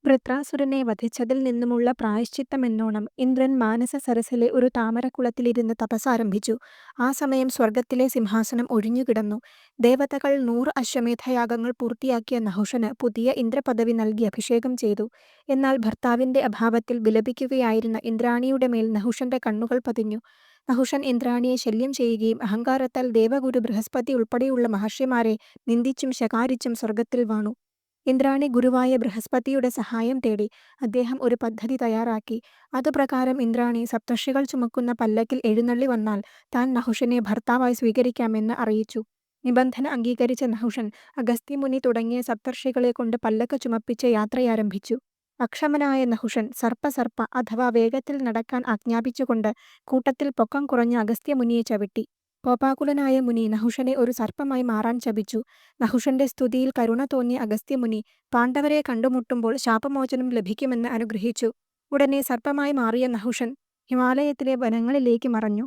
വൃത്രാസുരനെ വധിച്ചതിൽ നിന്നുമുള്ള പ്രായശ്ചിത്തമെന്നോണം ഇന്ദ്രൻ മാനസ സരസിലെ ഒരു താമരക്കുളത്തിലിരുന്ന് തപസ്സാരംഭിച്ചു. ആ സമയം സ്വർഗത്തിലെ സിംഹാസനം ഒഴിഞ്ഞുകിടന്നു. ദേവതകൾ 100 അശ്വമേധയാഗങ്ങൾ പൂർത്തിയാക്കിയ നഹുഷന് പുതിയ ഇന്ദ്രപദവി നൽകി അഭിഷേകം ചെയ്തു. എന്നാൽ ഭർത്താവിന്റെ അഭാവത്തിൽ വിലപിക്കുകയായിരുന്ന ഇന്ദ്രാണിയുടെ മേൽ നഹുഷന്റെ കണ്ണുകൾ പതിഞ്ഞു. നഹുഷൻ ഇന്ദ്രാണിയെ ശല്യം ചെയ്യുകയും അഹങ്കാരത്താൽ ദേവഗുരു ബൃഹസ്പതി ഉൾപ്പെടെയുള്ള മഹർഷിമാരെ നിന്ദിച്ചും ശകാരിച്ചും സ്വർഗത്തിൽ വാണു. ഇന്ദ്രാണി ഗുരുവായ ബൃഹസ്പതിയുടെ സഹായം തേടി. അദ്ദേഹം ഒരു പദ്ധതി തയ്യാറാക്കി. അതുപ്രകാരം ഇന്ദ്രാണി സപ്തർഷികൾ ചുമക്കുന്ന പല്ലക്കിൽ എഴുന്നള്ളി വന്നാൽ താൻ നഹുഷനെ ഭർത്താവായി സ്വീകരിക്കാമെന്ന് അറിയിച്ചു. നിബന്ധന അംഗീകരിച്ച നഹുഷൻ അഗസ്ത്യമുനി തുടങ്ങിയ സപ്തർഷികളെ കൊണ്ട് പല്ലക്ക് ചുമപ്പിച്ച് യാത്രയാരംഭിച്ചു. അക്ഷമനായ നഹുഷൻ സർപ്പ അഥവാ വേഗത്തിൽ നടക്കാൻ ആജ്ഞാപിച്ചുകൊണ്ട് കൂട്ടത്തിൽ പൊക്കം കുറഞ്ഞ അഗസ്ത്യമുനിയെ ചവിട്ടി. കോപാകുലനായ മുനി നഹുഷനെ ഒരു സർപ്പമായി മാറാൻ ശപിച്ചു. നഹുഷന്റെ സ്തുതിയിൽ കരുണ തോന്നിയ അഗസ്ത്യമുനി പാണ്ഡവരെ കണ്ടുമുട്ടുമ്പോൾ ശാപമോചനം ലഭിക്കുമെന്ന് അനുഗ്രഹിച്ചു. ഉടനെ സർപ്പമായി മാറിയ നഹുഷൻ ഹിമാലയത്തിലെ വനങ്ങളിലേക്ക് മറഞ്ഞു.